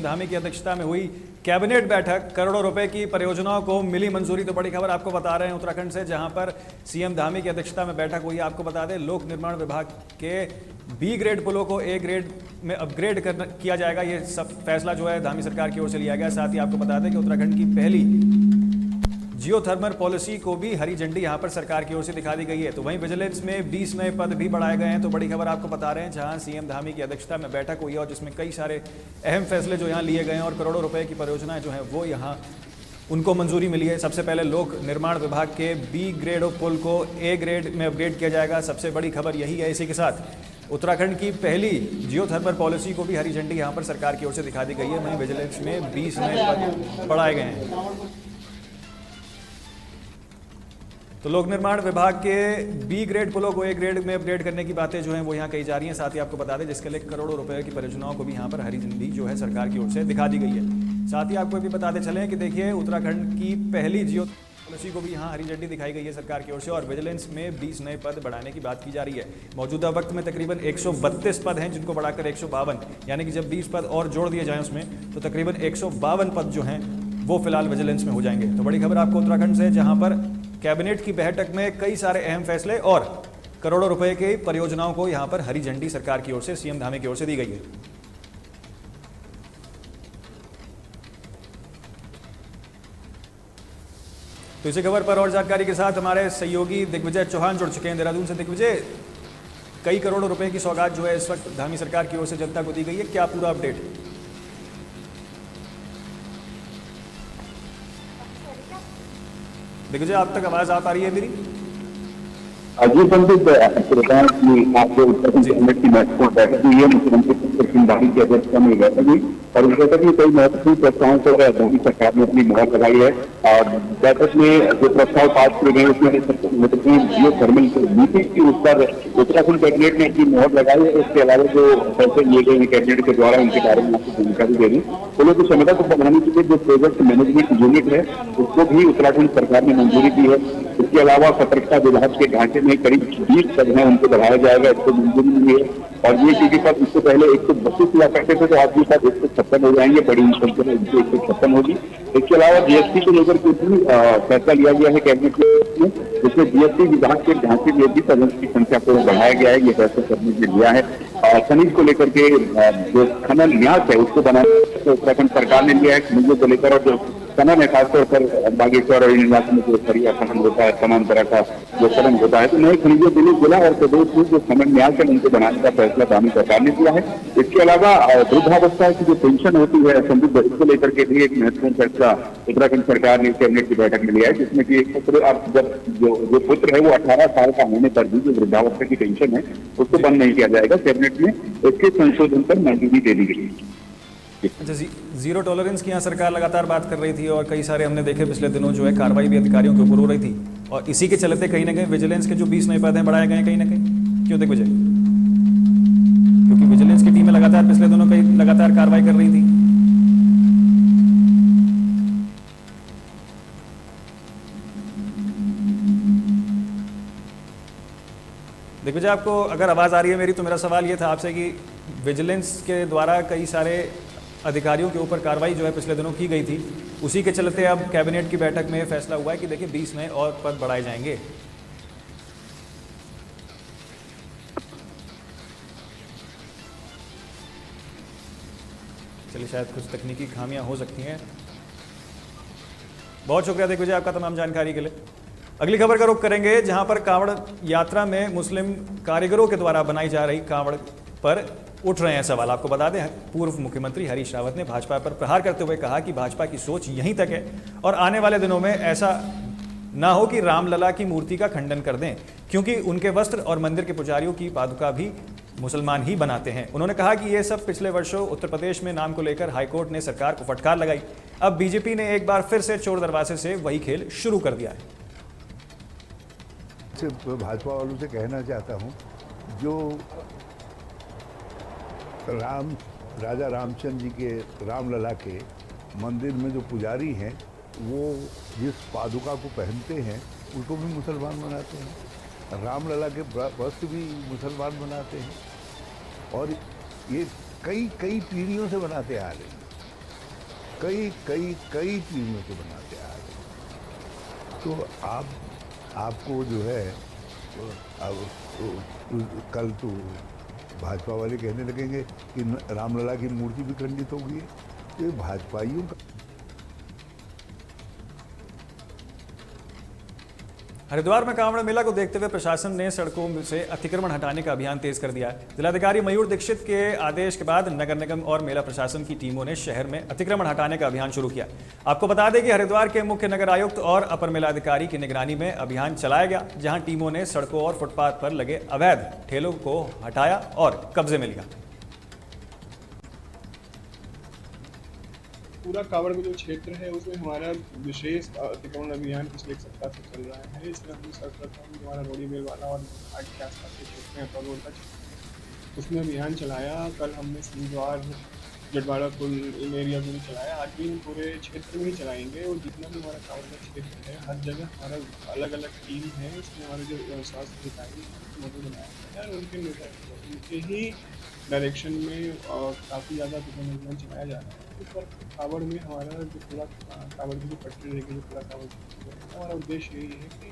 धामी की अध्यक्षता में हुई कैबिनेट बैठक, करोड़ों रुपए की परियोजनाओं को मिली मंजूरी। तो बड़ी खबर आपको बता रहे हैं उत्तराखंड से, जहां पर सीएम धामी की अध्यक्षता में बैठक हुई। आपको बता दें, लोक निर्माण विभाग के बी ग्रेड पुलों को ए ग्रेड में अपग्रेड किया जाएगा। ये सब फैसला जो है धामी सरकार की ओर से लिया गया। साथ ही आपको बता दें कि उत्तराखंड की पहली जियोथर्मल पॉलिसी को भी हरी झंडी यहां पर सरकार की ओर से दिखा दी गई है। तो वहीं विजिलेंस में 20 नए पद भी बढ़ाए गए हैं। तो बड़ी खबर आपको बता रहे हैं, जहां सीएम धामी की अध्यक्षता में बैठक हुई है और जिसमें कई सारे अहम फैसले जो यहां लिए गए हैं और करोड़ों रुपए की परियोजनाएं जो हैं वो यहां उनको मंजूरी मिली है। सबसे पहले लोक निर्माण विभाग के बी ग्रेड पुल को ए ग्रेड में अपग्रेड किया जाएगा। सबसे बड़ी खबर यही है। इसी के साथ उत्तराखंड की पहली जियोथर्मल पॉलिसी को भी हरी झंडी यहां पर सरकार की ओर से दिखा दी गई है। वहीं विजिलेंस में 20 नए पद बढ़ाए गए हैं। तो लोक निर्माण विभाग के बी ग्रेड पुलों को ए ग्रेड में अपग्रेड करने की बातें जो हैं वो यहाँ कही जा रही हैं। साथ ही आपको बता दें, जिसके लिए करोड़ों रुपए की परियोजनाओं को भी यहाँ पर हरी झंडी जो है सरकार की ओर से दिखा दी गई है। साथ ही आपको भी बताते चलें कि देखिए, उत्तराखंड की पहली जियो पॉलिसी को भी यहाँ हरी झंडी दिखाई गई है सरकार की ओर से। और विजिलेंस में 20 नए पद बढ़ाने की बात की जा रही है। मौजूदा वक्त में तकरीबन 132 पद हैं, जिनको बढ़ाकर 152, यानी कि जब 20 पद और जोड़ दिए जाएं उसमें, तो तकरीबन 152 पद जो हैं वो फिलहाल विजिलेंस में हो जाएंगे। तो बड़ी खबर आपको उत्तराखंड से, जहां पर कैबिनेट की बैठक में कई सारे अहम फैसले और करोड़ों रुपए की परियोजनाओं को यहां पर हरी झंडी सरकार की ओर से, सीएम धामी की ओर से दी गई है। तो इसी खबर पर और जानकारी के साथ हमारे सहयोगी दिग्विजय चौहान जुड़ चुके हैं देहरादून से। दिग्विजय, कई करोड़ों रुपए की सौगात जो है इस वक्त धामी सरकार की ओर से जनता को दी गई है, क्या पूरा अपडेट? दिग्विजय, आप तक आवाज आ पा रही है मेरी? जी संदीप, आपके उत्तराखंड कैबिनेट की महत्वपूर्ण बैठक हुई है। मुख्यमंत्री सिंह धामी की अध्यक्षता में बैठक हुई और इस बैठक में कई महत्वपूर्ण प्रस्तावों पर धामी सरकार ने अपनी मुहर लगाई है। और बैठक में जो प्रस्ताव पास किए गए उसमें जियोथर्मल नीति की उस पर उत्तराखंड कैबिनेट ने अपनी मुहर लगाई है। इसके अलावा जो फैसले लिए गए हैं कैबिनेट के द्वारा, उनके बारे में आपको जानकारी दे दी। पुलों की क्षमता को बढ़ाने के लिए जो प्रोजेक्ट मैनेजमेंट यूनिट है उसको भी उत्तराखंड सरकार ने मंजूरी दी है। इसके अलावा सतर्कता विभाग के ढांचे में करीब 20 पद हैं, उनको बढ़ाया जाएगा, इसको मंजूरी मिली है। और ये चीजें पद इससे पहले 132 हुआ करते थे, तो आज ये पद 156 हो जाएंगे, बड़ी संख्या में 156 होगी। इसके अलावा जीएसटी को लेकर के भी फैसला लिया गया है कैबिनेट में, जिसमें जीएसटी विभाग के ढांचे में भी पदों की संख्या को बढ़ाया गया है। ये फैसला कैबिनेट ने लिया है। खनिज को लेकर के जो खनन न्यास है उसको बनाने तो उत्तराखंड सरकार ने लिया है। खनिजों को लेकर और जो खनन है, खासतौर पर बागेश्वर और इलाके में जो सरिया खनन होता है, तमाम तरह का जो खनन होता है, तो नए खनिजों के लिए जिला और प्रदेश में जो खनन न्यास है उनको बनाने का फैसला धामी सरकार ने किया है। इसके अलावा वृद्धावस्था की जो पेंशन होती है संदीप, इसको लेकर के भी एक महत्वपूर्ण फैसला उत्तराखंड सरकार ने कैबिनेट की बैठक में लिया है, जिसमें कि एक पुत्र, अब जब जो पुत्र है वो 18 साल का होने पर भी जो वृद्धावस्था की पेंशन है उसको बंद नहीं किया जाएगा। कैबिनेट में इसके संशोधन पर मंजूरी दे दी गई है। अच्छा, जीरो टॉलरेंस की यहाँ सरकार लगातार बात कर रही थी और कई सारे हमने देखे पिछले दिनों जो है कार्रवाई भी अधिकारियों के ऊपर हो रही थी, और इसी के चलते कहीं ना कहीं विजिलेंस के जो 20 नए पद हैं बढ़ाए गए कहीं ना कहीं। क्यों दिग्विजय? क्योंकि विजिलेंस की टीमें लगातार पिछले दिनों कहीं लगातार कार्रवाई कर रही थी। दिग्विजय, आपको अगर आवाज आ रही है मेरी, तो मेरा सवाल ये था आपसे कि विजिलेंस के द्वारा कई सारे अधिकारियों के ऊपर कार्रवाई जो है पिछले दिनों की गई थी, उसी के चलते अब कैबिनेट की बैठक में फैसला हुआ है कि देखिए 20 नए और पद बढ़ाए जाएंगे। चलिए, शायद कुछ तकनीकी खामियां हो सकती हैं। बहुत शुक्रिया दिग्विजय आपका तमाम जानकारी के लिए। अगली खबर का रुख करेंगे, जहां पर कांवड़ यात्रा में मुस्लिम कारीगरों के द्वारा बनाई जा रही कांवड़ पर उठ रहे हैं सवाल। आपको बता दें, पूर्व मुख्यमंत्री हरीश रावत ने भाजपा पर प्रहार करते हुए कहा कि भाजपा की सोच यहीं तक है और आने वाले दिनों में ऐसा ना हो कि रामलला की मूर्ति का खंडन कर दें, क्योंकि उनके वस्त्र और मंदिर के पुजारियों की पादुका भी मुसलमान ही बनाते हैं। उन्होंने कहा कि ये सब पिछले वर्षों उत्तर प्रदेश में नाम को लेकर हाईकोर्ट ने सरकार को फटकार लगाई। अब बीजेपी ने एक बार फिर से चोर दरवाजे से वही खेल शुरू कर दिया है। सिर्फ भाजपा वालों से कहना चाहता हूँ, जो राजा रामचंद्र जी के रामलला के मंदिर में जो पुजारी हैं, वो जिस पादुका को पहनते हैं उसको भी मुसलमान बनाते हैं, रामलला के वस्त्र भी मुसलमान बनाते हैं, और ये कई पीढ़ियों से बनाते आ रहे हैं। कई कई कई चीज़ों को बनाते आ रहे हैं। तो आपको जो है अब कल तो भाजपा वाले कहने लगेंगे कि रामलला की मूर्ति भी खंडित हो गई है। तो ये भाजपाइयों का हरिद्वार में कांवड़ मेला को देखते हुए प्रशासन ने सड़कों से अतिक्रमण हटाने का अभियान तेज कर दिया है। जिलाधिकारी मयूर दीक्षित के आदेश के बाद नगर निगम और मेला प्रशासन की टीमों ने शहर में अतिक्रमण हटाने का अभियान शुरू किया। आपको बता दें कि हरिद्वार के मुख्य नगर आयुक्त और अपर मेलाधिकारी की निगरानी में अभियान चलाया गया, जहां टीमों ने सड़कों और फुटपाथ पर लगे अवैध ठेलों को हटाया और कब्जे में लिया। पूरा कांवड़ में जो क्षेत्र है उसमें हमारा विशेष अतिक्रमण अभियान पिछले एक सप्ताह से चल रहा है। इसमें हम सर्वप्रथम हमारा रोडी मेल वाला और घाट के आसपास के क्षेत्र में रोड का उसमें अभियान चलाया। कल हमने सिंहद्वार जटवाड़ा पुल इन एरिया में भी चलाया। आज भी हम पूरे क्षेत्र में ही चलाएंगे और जितना भी हमारा कांवड़ का क्षेत्र है हर जगह हमारा अलग अलग टीम है। इसमें हमारे जो स्वास्थ्य अधिकारी मौजूद बनाया है और उनके ही डायरेक्शन में काफ़ी ज़्यादा अभियान चलाया जा रहा है। इस पर कांवड़ में हमारा जो पूरा कांवड़ की जो पटरी रहेगी, जो पूरा कांवड़ हमारा उद्देश्य यही है कि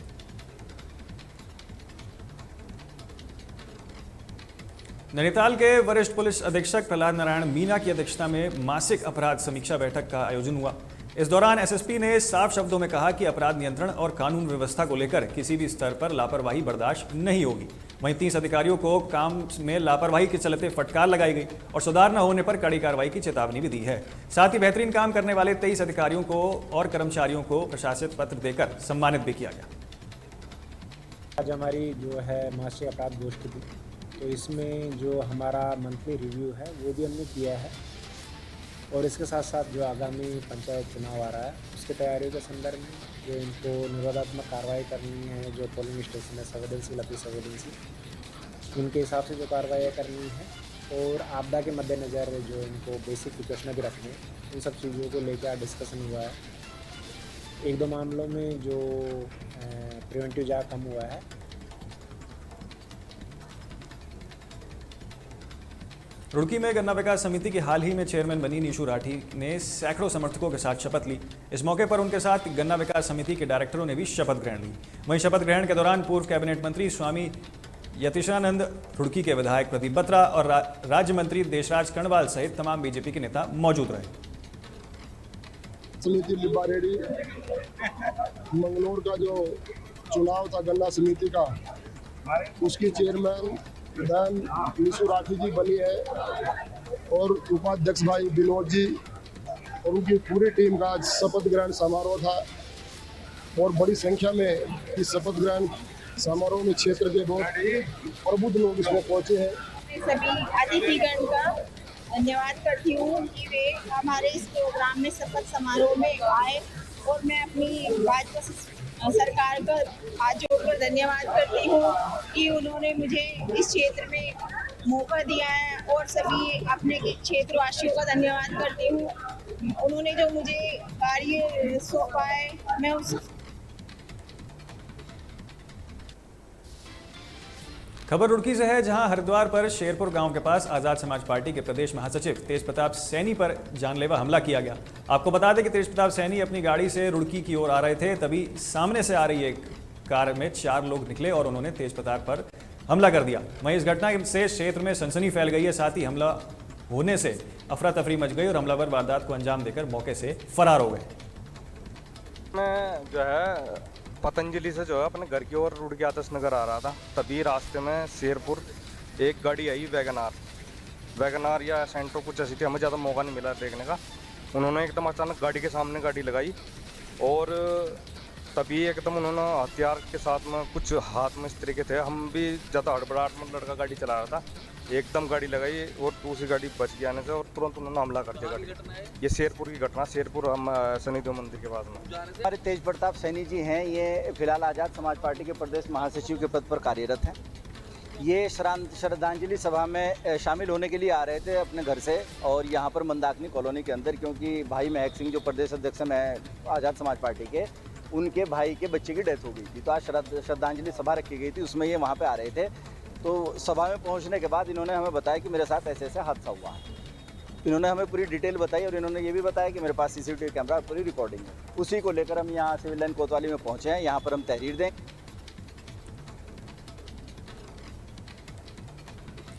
नैनीताल के वरिष्ठ पुलिस अधीक्षक प्रहलाद नारायण मीना की अध्यक्षता में मासिक अपराध समीक्षा बैठक का आयोजन हुआ। इस दौरान एसएसपी ने साफ शब्दों में कहा कि अपराध नियंत्रण और कानून व्यवस्था को लेकर किसी भी स्तर पर लापरवाही बर्दाश्त नहीं होगी। वहीं 30 अधिकारियों को काम में लापरवाही के चलते फटकार लगाई गई और सुधार न होने पर कड़ी कार्रवाई की चेतावनी भी दी है। साथ ही बेहतरीन काम करने वाले 23 अधिकारियों को और कर्मचारियों को प्रशासित पत्र देकर सम्मानित भी किया गया। आज हमारी जो है मासिक अपराध गोष्ठी थी, तो इसमें जो हमारा मंथली रिव्यू है वो भी हमने किया है और इसके साथ साथ जो आगामी पंचायत चुनाव आ रहा है उसकी तैयारियों के संदर्भ में जो इनको निरोधात्मक कार्रवाई करनी है, जो पोलिंग स्टेशन है संवेदनशील अति संवेदनशील, उनके हिसाब से जो कार्रवाई करनी है और आपदा के मद्देनज़र जो इनको बेसिक प्रिकॉशनरी भी रखनी है, उन सब चीज़ों को लेकर डिस्कशन हुआ है। एक दो मामलों में जो प्रिवेंटिव जाग कम हुआ है। रुड़की में गन्ना विकास समिति की हाल ही में चेयरमैन बनी नीशू राठी ने सैकड़ों समर्थकों के साथ शपथ ली। इस मौके पर उनके साथ गन्ना विकास समिति के डायरेक्टरों ने भी शपथ ग्रहण ली। वहीं शपथ ग्रहण के दौरान पूर्व कैबिनेट मंत्री स्वामी यतीशानंद, रुड़की के विधायक प्रदीप बत्रा और राज्य मंत्री देशराज कर्णवाल सहित तमाम बीजेपी के नेता मौजूद रहे। समिति लिब्बा रेड्डी मंगलोर का जो चुनाव था गन्ना समिति का, उसकी चेयरमैन बहन नीशू राठी जी बनी है और उपाध्यक्ष भाई विनोद जी और उनकी पूरी टीम का आज शपथ ग्रहण समारोह था और बड़ी संख्या में इस शपथ ग्रहण समारोह में क्षेत्र के बहुत प्रबुद्ध लोग इसमें पहुंचे हैं। सभी अतिथिगण का धन्यवाद करती हूँ कि वे हमारे इस प्रोग्राम में शपथ समारोह में आए और मैं अपनी भाजपा सरकार का हाथ जोड़कर धन्यवाद करती हूँ कि उन्होंने मुझे इस क्षेत्र में मौका दिया है और सभी अपने क्षेत्रवासियों का धन्यवाद करती हूँ। उन्होंने जो मुझे कार्य सौंपा है मैं उस खबर रुड़की से है, जहां हरिद्वार पर शेरपुर गांव के पास आजाद समाज पार्टी के प्रदेश महासचिव तेज प्रताप सैनी पर जानलेवा हमला किया गया। आपको बता दें कि तेज प्रताप सैनी अपनी गाड़ी से रुड़की की ओर आ रहे थे, तभी सामने से आ रही एक कार में 4 लोग निकले और उन्होंने तेज प्रताप पर हमला कर दिया। वहीं इस घटना से क्षेत्र में सनसनी फैल गई है। साथ ही हमला होने से अफरा तफरी मच गई और हमलावर वारदात को अंजाम देकर मौके से फरार हो गए। मैं जो है पतंजलि से जो है अपने घर की ओर रुड़की आदर्श नगर आ रहा था, तभी रास्ते में शेरपुर एक गाड़ी आई वैगनार या सेंट्रो कुछ ऐसी थी, हमें ज़्यादा मौका नहीं मिला देखने का। उन्होंने एकदम अचानक गाड़ी के सामने गाड़ी लगाई और तभी एकदम उन्होंने हथियार के साथ में कुछ हाथ में इस तरीके थे। हम भी ज़्यादा हड़बड़ाहट में लड़का गाड़ी चला रहा था, एकदम गाड़ी लगाई और दूसरी गाड़ी बच गई आने से और तुरंत उन्होंने हमला कर दिया गाड़ी। ये शेरपुर की घटना, शेरपुर हम शनिदेव मंदिर के पास में। हमारे तेज प्रताप सैनी जी हैं, ये फिलहाल आज़ाद समाज पार्टी के प्रदेश महासचिव के पद पर कार्यरत हैं। ये श्रद्धांजलि सभा में शामिल होने के लिए आ रहे थे अपने घर से और यहाँ पर मंदाकिनी कॉलोनी के अंदर, क्योंकि भाई महक सिंह जो प्रदेश अध्यक्ष हैं आज़ाद समाज पार्टी के, उनके भाई के बच्चे की डेथ हो गई थी, तो आज श्रद्धांजलि सभा रखी गई थी, उसमें ये वहाँ पे आ रहे थे। तो सभा में पहुँचने के बाद इन्होंने हमें बताया कि मेरे साथ ऐसे ऐसे हादसा हुआ है। इन्होंने हमें पूरी डिटेल बताई और इन्होंने ये भी बताया कि मेरे पास सीसीटीवी कैमरा पूरी रिकॉर्डिंग है। उसी को लेकर हम यहाँ सिविल लाइन कोतवाली में पहुँचे हैं। यहाँ पर हम तहरीर दें।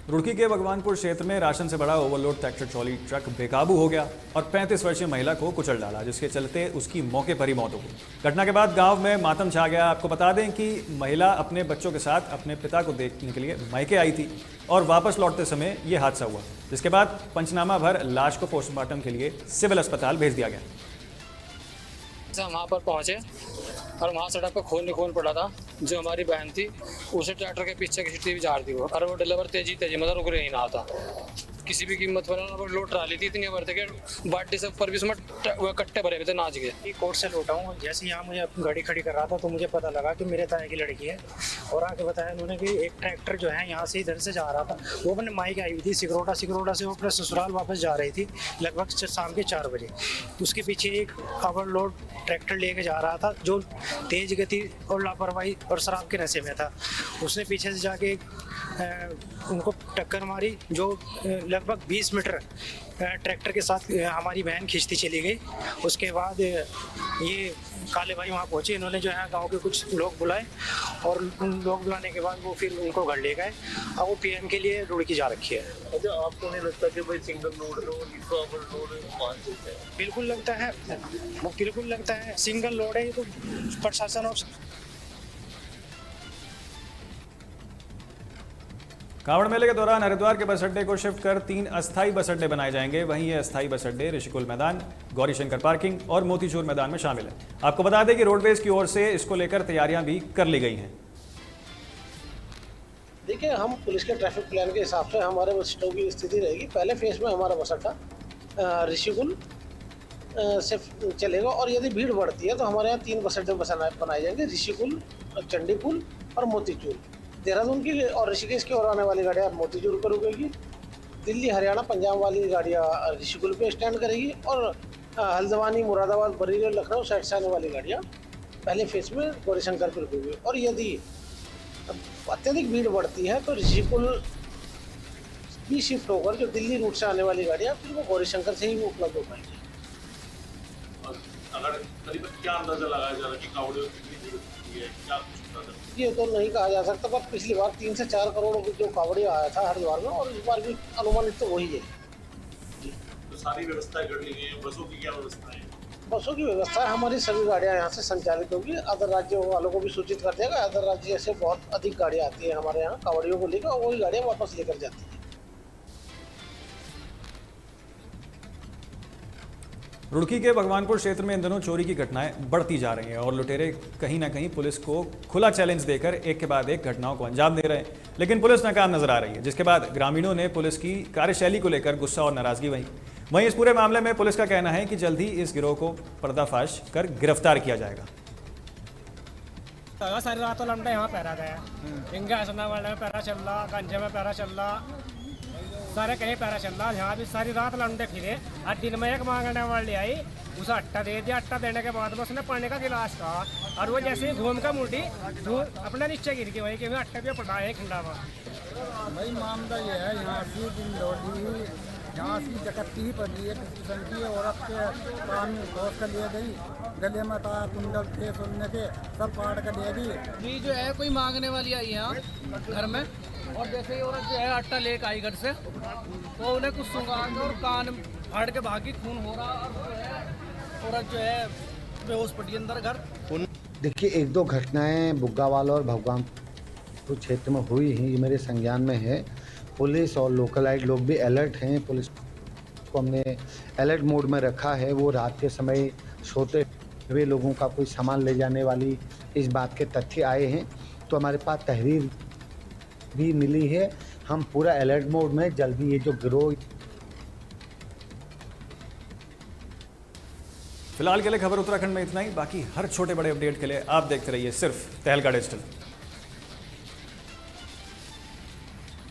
रुड़की के भगवानपुर क्षेत्र में राशन से बड़ा ओवरलोड ट्रैक्टर ट्रॉली ट्रक बेकाबू हो गया और 35 वर्षीय महिला को कुचल डाला, जिसके चलते उसकी मौके पर ही मौत हो गई। घटना के बाद गांव में मातम छा गया। आपको बता दें कि महिला अपने बच्चों के साथ अपने पिता को देखने के लिए मायके आई थी और वापस लौटते समय ये हादसा हुआ, जिसके बाद पंचनामा भर लाश को पोस्टमार्टम के लिए सिविल अस्पताल भेज दिया गया। हम वहाँ पर पहुँचे और वहाँ सड़क पर खून पड़ा था। जो हमारी बहन थी उसे ट्रैक्टर के पीछे की भी झाड़ दी वो, और वो ड्राइवर तेजी मतलब रुक नहीं रहा था किसी भी कीमत पर। लोड ट्राली थी इतनी भरते के बाल्टी से ऊपर भी उसमें कट्टे भरे हुए थे नाच के। कोर्ट से लौटा हूँ, जैसे यहाँ मुझे अपनी गाड़ी खड़ी कर रहा था तो मुझे पता लगा कि मेरे ताए की लड़की है, और आके बताया उन्होंने कि एक ट्रैक्टर जो है यहाँ से इधर से जा रहा था, वो अपने मायके आई हुई थी सिकरोटा से वो अपने ससुराल वापस जा रही थी लगभग शाम के 4 बजे। उसके पीछे एक ओवरलोड ट्रैक्टर लेके जा रहा था जो तेज गति और लापरवाही और शराब के नशे में था। उसने पीछे से जाके उनको टक्कर मारी जो लगभग 20 मीटर ट्रैक्टर के साथ हमारी बहन खींचती चली गई। उसके बाद ये काले भाई वहाँ पहुँचे, इन्होंने जो है गांव के कुछ लोग बुलाए और उन लोग बुलाने के बाद वो फिर उनको घर ले गए। अब वो पीएम के लिए रुड़की जा रखी है। अच्छा, आपको नहीं लगता कि भाई सिंगल लोड है और इसका ओवरलोड मान सकते हैं? बिल्कुल लगता है सिंगल लोड है। ये तो प्रशासन और कांवड़ मेले के दौरान हरिद्वार के बस अड्डे को शिफ्ट कर 3 अस्थायी बस अड्डे बनाए जाएंगे। वहीं ये अस्थायी बस अड्डे ऋषिकुल मैदान, गौरीशंकर पार्किंग और मोतीचूर मैदान में शामिल है। आपको बता दें कि रोडवेज की ओर से इसको लेकर तैयारियां भी कर ली गई हैं। देखिए, हम पुलिस के ट्रैफिक प्लान के हिसाब से हमारे बस स्टॉप की स्थिति रहेगी। पहले फेज में हमारा बस अड्डा ऋषिकुल से चलेगा और यदि भीड़ बढ़ती है तो हमारे यहाँ 3 बस अड्डे बनाए जाएंगे, ऋषिकुल, चंडीपुल और मोतीचूर। देहरादून की और ऋषिकेश की ओर आने वाली गाड़ियाँ मोतीचूर पर रुकेगी। दिल्ली, हरियाणा, पंजाब वाली गाड़ियाँ ऋषिकुल पे स्टैंड करेगी और हल्द्वानी, मुरादाबाद, बरेली, लखनऊ साइड से आने वाली गाड़ियाँ पहले फेज में गौरीशंकर पर रुकेगी। और यदि अत्यधिक भीड़ बढ़ती है तो ऋषिकुल भी शिफ्ट होकर जो दिल्ली रूट से आने वाली गाड़ियाँ फिर वो गौरीशंकर से ही उपलब्ध हो पाएंगी। अगर करीबन क्या अंदाजा लगाया जा रहा है कि कावड़ियों की कितनी भीड़ होती है, क्या कुछ पता चलता है? ये तो नहीं कहा जा सकता, पर पिछली बार 3 से 4 करोड़ जो कावड़िया आया था हरिद्वार में, और इस बार भी अनुमानित तो वही है। तो सारी व्यवस्थाएं कर ली गई है। बसों की क्या व्यवस्था है? बसों की व्यवस्था है, हमारी सभी गाड़ियाँ यहाँ से संचालित होगी। अदर राज्यों वालों को भी सूचित कर दिया गया। अदर राज्य से बहुत अधिक गाड़ियाँ आती है हमारे यहाँ कावड़ियों को लेकर, और वही गाड़ियाँ वापस लेकर जाती है। रुड़की के भगवानपुर क्षेत्र में इन दिनों चोरी की घटनाएं बढ़ती जा रही हैं और लुटेरे कहीं ना कहीं पुलिस को खुला चैलेंज देकर एक के बाद एक घटनाओं को अंजाम दे रहे हैं, लेकिन पुलिस नाकाम नजर आ रही है, जिसके बाद ग्रामीणों ने पुलिस की कार्यशैली को लेकर गुस्सा और नाराजगी वहीं इस पूरे मामले में पुलिस का कहना है कि जल्द ही इस गिरोह को पर्दाफाश कर गिरफ्तार किया जाएगा। सारी रात लमडा यहाँ पैरा गया, इंगा वाले में पैरा चल रहा, गंजे में पैरा चल रहा, सारे कहीं पैरा चल रहा। यहाँ भी सारी रात लंडे फिरे और दिन में एक मांगने वाली आई, उसे अट्टा दे दिया। अट्टा देने के बाद में उसने पानी का गिलास कहा और वो जैसे ही घूम का मुड़ी अपने नीचे गिर गई। वही कि अट्टा पे पड़ा है खंडा में। भाई मामला ये है, यहाँ की दिन लौटी, यहाँ की जकती ही पड़ी है। किसी की औरत के कान में घोस कर ले गई, गले में तार कुंडल थे सुनने के सब काट कर ले गई। ये जो है कोई मांगने वाली आई यहाँ घर में, और जैसे ही औरत जो है आटा लेकर आई घर से, तो उन्हें कुछ सुंगा और कान फाड़ के भागी, खून हो रहा और औरत जो है बेहोश पड़ी अंदर घर। देखिए, 1-2 घटनाएं बुग्गावाल और भगवानपुर क्षेत्र में हुई हैं, ये मेरे संज्ञान में है। पुलिस और लोकलाइट लोग भी अलर्ट हैं। पुलिस को हमने अलर्ट मोड में रखा है। वो रात के समय सोते हुए लोगों का कोई सामान ले जाने वाली इस बात के तथ्य आए हैं, तो हमारे पास तहरीर भी मिली है। हम पूरा अलर्ट मोड में, जल्दी ये जो गिरोह। फिलहाल के लिए खबर उत्तराखंड में इतना ही। बाकी हर छोटे बड़े अपडेट के लिए आप देखते रहिए सिर्फ तहलका डिजिटल।